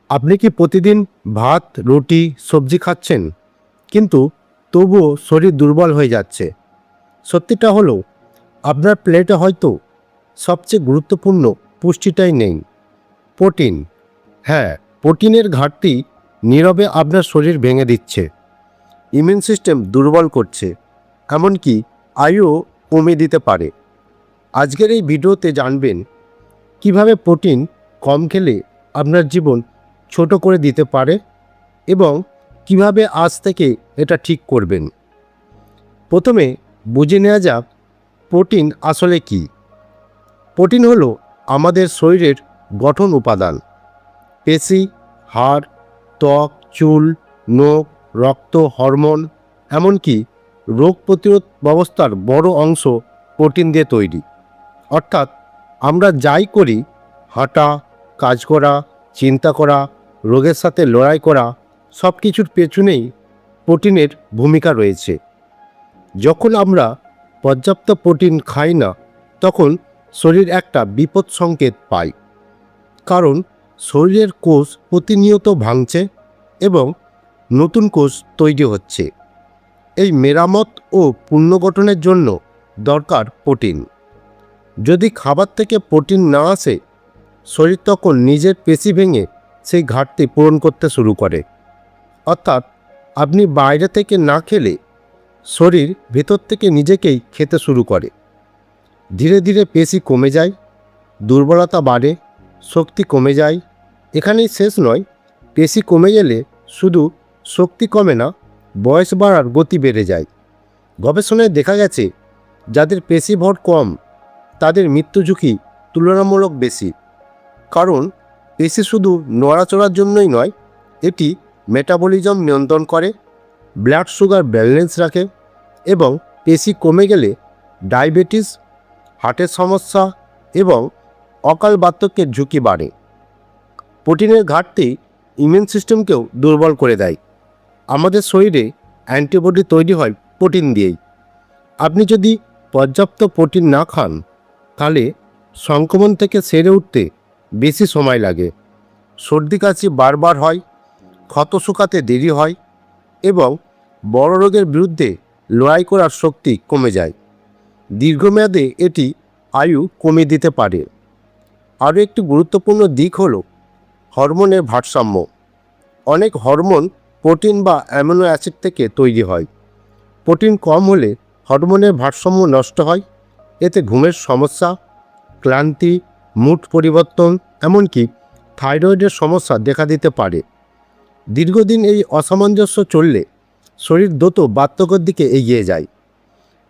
আপনি কি প্রতিদিন ভাত, রুটি, সবজি খাচ্ছেন, কিন্তু তবুও শরীর দুর্বল হয়ে যাচ্ছে? সত্যিটা হলো, আপনার প্লেটে হয়তো সবচেয়ে গুরুত্বপূর্ণ পুষ্টিটাই নেই, প্রোটিন। হ্যাঁ, প্রোটিনের ঘাটতি নীরবে আপনার শরীর ভেঙে দিচ্ছে, ইমিউন সিস্টেম দুর্বল করছে, এমনকি আয়ুও কমিয়ে দিতে পারে। আজকের এই ভিডিওতে জানবেন কিভাবে প্রোটিন কম খেলে আপনার জীবন ছোট করে দিতে পারে এবং কিভাবে আজ থেকে এটা ঠিক করবেন। প্রথমে বুঝে নেওয়া যাক প্রোটিন আসলে কি। প্রোটিন হলো আমাদের শরীরের গঠন উপাদান। পেশি, হাড়, ত্বক, চুল, নখ, রক্ত, হরমোন, এমনকি রোগ প্রতিরোধ ব্যবস্থার বড় অংশ প্রোটিন দিয়ে তৈরি। অর্থাৎ আমরা যাই করি, হাঁটা, কাজ করা, চিন্তা করা, রোগের সাথে লড়াই করা, সব কিছুর পেছনেই প্রোটিনের ভূমিকা রয়েছে। যখন আমরা পর্যাপ্ত প্রোটিন খাই না, তখন শরীর একটা বিপদ সংকেত পায়। কারণ শরীরের কোষ প্রতিনিয়ত ভাঙছে এবং নতুন কোষ তৈরি হচ্ছে। এই মেরামত ও পুনর্গঠনের জন্য দরকার প্রোটিন। যদি খাবার থেকে প্রোটিন না আসে, শরীর তখন নিজের পেশি ভেঙে সেই ঘাটতি পূরণ করতে শুরু করে। অর্থাৎ আপনি বাইরে থেকে না খেলে শরীর ভেতর থেকে নিজেকেই খেতে শুরু করে। ধীরে ধীরে পেশি কমে যায়, দুর্বলতা বাড়ে, শক্তি কমে যায়। এখানেই শেষ নয়, পেশি কমে গেলে শুধু শক্তি কমে না, বয়স বাড়ার গতি বেড়ে যায়। গবেষণায় দেখা গেছে যাদের পেশি ভর কম, তাদের মৃত্যু ঝুঁকি তুলনামূলক বেশি। কারণ পেশি শুধু নড়াচড়ার জন্যই নয়, এটি মেটাবলিজম নিয়ন্ত্রণ করে, ব্লাড সুগার ব্যালেন্স রাখে এবং পেশি কমে গেলে ডায়াবেটিস, হার্টের সমস্যা এবং অকাল বার্ধক্যের ঝুঁকি বাড়ে। প্রোটিনের ঘাটতি ইমিউন সিস্টেমকেও দুর্বল করে দেয়। আমাদের শরীরে অ্যান্টিবডি তৈরি হয় প্রোটিন দিয়েই। আপনি যদি পর্যাপ্ত প্রোটিন না খান, তাহলে সংক্রমণ থেকে সেরে উঠতে বেশি সময় লাগে, সর্দি কাশি বারবার হয়, ক্ষত শুকাতে দেরি হয় এবং বড় রোগের বিরুদ্ধে লড়াই করার শক্তি কমে যায়। দীর্ঘমেয়াদে এটি আয়ু কমিয়ে দিতে পারে। আরও একটি গুরুত্বপূর্ণ দিক হলো হরমোনের ভারসাম্য। অনেক হরমোন প্রোটিন বা অ্যামিনো অ্যাসিড থেকে তৈরি হয়। প্রোটিন কম হলে হরমোনের ভারসাম্য নষ্ট হয়। এতে ঘুমের সমস্যা, ক্লান্তি, মুড পরিবর্তন, এমনকি থাইরয়েডের সমস্যা দেখা দিতে পারে। দীর্ঘদিন এই অসামঞ্জস্য চললে শরীর দ্রুত বার্ধক্যের দিকে এগিয়ে যায়।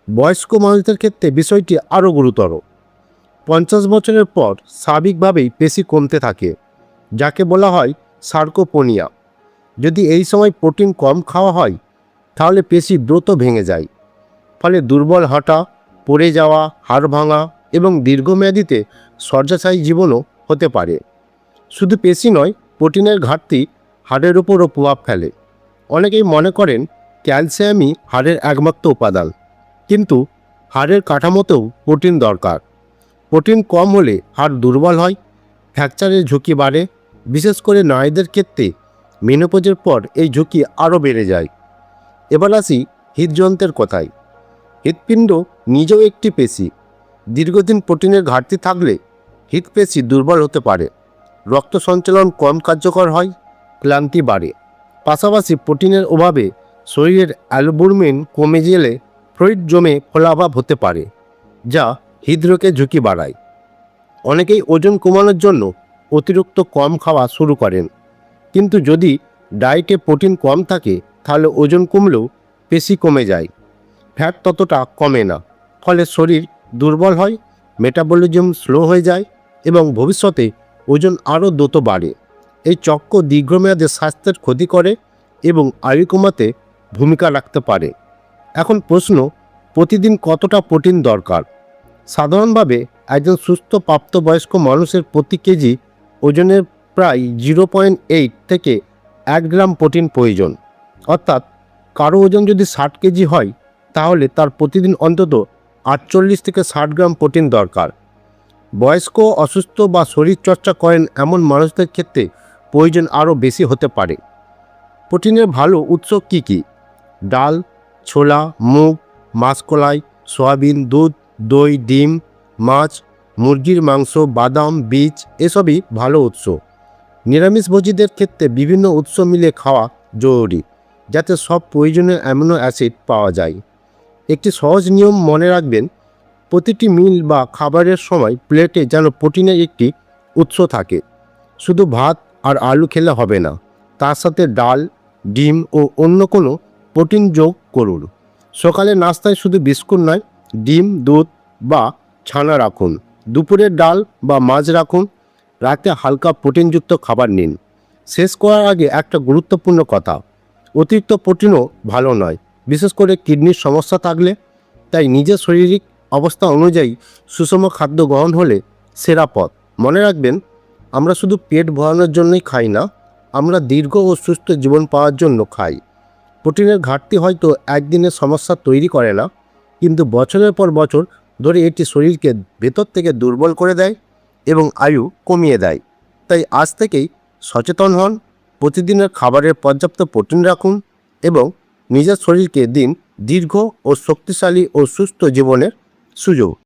বয়স্ক মানুষদের ক্ষেত্রে বিষয়টি আরও গুরুতর। 50 বছরের পর স্বাভাবিকভাবেই পেশি কমতে থাকে, যাকে বলা হয় সার্কোপেনিয়া। যদি এই সময় প্রোটিন কম খাওয়া হয়, তাহলে পেশি দ্রুত ভেঙে যায়। ফলে দুর্বল হাঁটা, পড়ে যাওয়া, হাড় ভাঙা এবং দীর্ঘমেয়াদীতে শয্যাশায়ী জীবনও হতে পারে। শুধু পেশি নয়, প্রোটিনের ঘাটতি হাড়ের উপরও প্রভাব ফেলে। অনেকেই মনে করেন ক্যালসিয়ামই হাড়ের একমাত্র উপাদান, কিন্তু হাড়ের কাঠামোতেও প্রোটিন দরকার। প্রোটিন কম হলে হাড় দুর্বল হয়, ফ্র্যাকচারের ঝুঁকি বাড়ে। বিশেষ করে নারীদের ক্ষেত্রে মেনোপজের পর এই ঝুঁকি আরও বেড়ে যায়। এবার আসি হৃদযন্ত্রের কথায়। হৃৎপিণ্ড নিজেও একটি পেশি। দীর্ঘদিন প্রোটিনের ঘাটতি থাকলে হৃৎপেশি দুর্বল হতে পারে, রক্ত সঞ্চালন কম কার্যকর হয়, ক্লান্তি বাড়ে। পাশাপাশি প্রোটিনের অভাবে শরীরের অ্যালবুমিন কমে গেলে ফ্লুইড জমে ফোলাভাব হতে পারে, যা হৃদরোগের ঝুঁকি বাড়ায়। অনেকেই ওজন কমানোর জন্য অতিরিক্ত কম খাওয়া শুরু করেন, কিন্তু যদি ডায়েটে প্রোটিন কম থাকে, তাহলে ওজন কমলেও পেশি কমে যায়, ফ্যাট ততটা কমে না। ফলে শরীর দুর্বল হয়, মেটাবলিজম স্লো হয়ে যায় এবং ভবিষ্যতে ওজন আরও দ্রুত বাড়ে। এই চক্র দীর্ঘমেয়াদে স্বাস্থ্যের ক্ষতি করে এবং আয়ু কমাতে ভূমিকা রাখতে পারে। এখন প্রশ্ন, প্রতিদিন কতটা প্রোটিন দরকার? সাধারণভাবে একজন সুস্থ প্রাপ্তবয়স্ক মানুষের প্রতি কেজি ওজনের প্রায় 0.8 থেকে 1 গ্রাম প্রোটিন প্রয়োজন। অর্থাৎ কারো ওজন যদি 60 কেজি হয়, তাহলে তার প্রতিদিন অন্তত 48 থেকে 60 গ্রাম প্রোটিন দরকার। বয়স্ক, অসুস্থ বা শরীরচর্চা করেন এমন মানুষদের ক্ষেত্রে প্রয়োজন আরও বেশি হতে পারে। প্রোটিনের ভালো উৎস কী কী? ডাল, ছোলা, মুগ, মাসকলাই, সয়াবিন, দুধ, দই, ডিম, মাছ, মুরগির মাংস, বাদাম, বীজ এসবই ভালো উৎস। নিরামিষভোজীদের ক্ষেত্রে বিভিন্ন উৎস মিলে খাওয়া জরুরি, যাতে সব প্রয়োজনীয় অ্যামিনো অ্যাসিড পাওয়া যায়। একটি সহজ নিয়ম মনে রাখবেন, প্রতিটি মিল বা খাবারের সময় প্লেটে যেন প্রোটিনের একটি উৎস থাকে। শুধু ভাত আর আলু খেলে হবে না, তার সাথে ডাল, ডিম ও অন্য কোনো প্রোটিন যোগ করুন। সকালে নাস্তায় শুধু বিস্কুট নয়, ডিম, দুধ বা ছানা রাখুন। দুপুরে ডাল বা মাছ রাখুন। রাতে হালকা প্রোটিনযুক্ত খাবার নিন। শেষ করার আগে একটা গুরুত্বপূর্ণ কথা, অতিরিক্ত প্রোটিনও ভালো নয়, বিশেষ করে কিডনির সমস্যা থাকলে। তাই নিজের শারীরিক অবস্থা অনুযায়ী সুষম খাদ্য গ্রহণ হলে সেরা পথ। মনে রাখবেন, আমরা শুধু পেট ভরানোর জন্যই খাই না, আমরা দীর্ঘ ও সুস্থ জীবন পাওয়ার জন্য খাই। প্রোটিনের ঘাটতি হয়তো একদিনের সমস্যা তৈরি করে না, কিন্তু বছরের পর বছর ধরে এটি শরীরকে ভেতর থেকে দুর্বল করে দেয় এবং আয়ু কমিয়ে দেয়। তাই আজ থেকেই সচেতন হন, প্রতিদিনের খাবারের পর্যাপ্ত প্রোটিন রাখুন এবং নিজের শরীরকে দিন দীর্ঘ ও শক্তিশালী ও সুস্থ জীবনের সুযোগ।